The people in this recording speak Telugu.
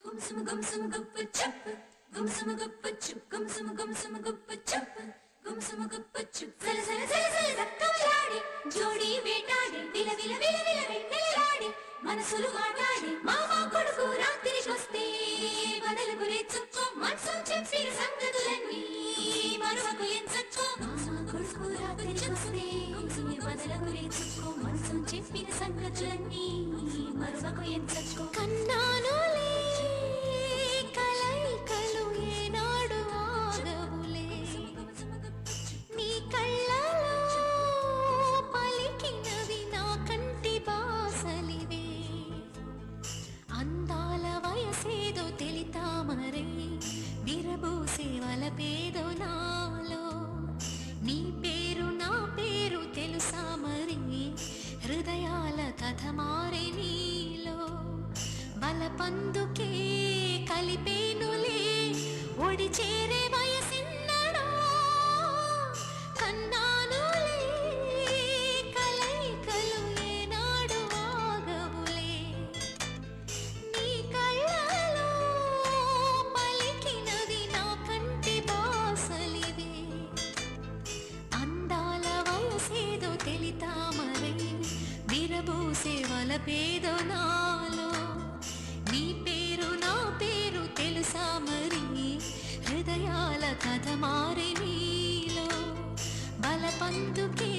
Gumsum gumsum guppa chup, gumsum guppa chup, gumsum guppa chup, gumsum guppa chup. Zala zala zala zala zakkamaladi, jodi vetadi, vila vila vila vila venneladi, మనసులు మాట్లాడి మామ కొడుకు రాత్రికొస్తే బదలకు రేచుకో మనసు చెప్పిన సంగతులన్నీ మరువకు ఎంచక్కో మామ కొడుకు రాత్రికొస్తే బదలకు రేచుకో మనసు చెప్పిన సంగతులన్నీ మరువకు ఎంచక్కో కన్నానులే కలైకలు ఏనాడు ఆగవులే నీ కళ్ళలో పలికినవి నా కంటి బాసలివే అందాల వయసేదో తెలితామరే విరబూసే వలపేదో నాలో నీ పేరు నా పేరు తెలుసా మరి హృదయాల కథ మారే నీలో బలపందుకే కలిపేనులే ఒడి చేరే వయసిన్నడా కన్నానులే కలైకలు ఏనాడు ఆగవులే నీ కళ్ళలో పలికినది నా కంటి బాసలివే అందాల వయసేదో తెలితామరే విరబూసే వలపేదో నాలో నీ పేరు నా పేరు తెలుసా మరి హృదయాల కథ మారే నీలో బలపందుకే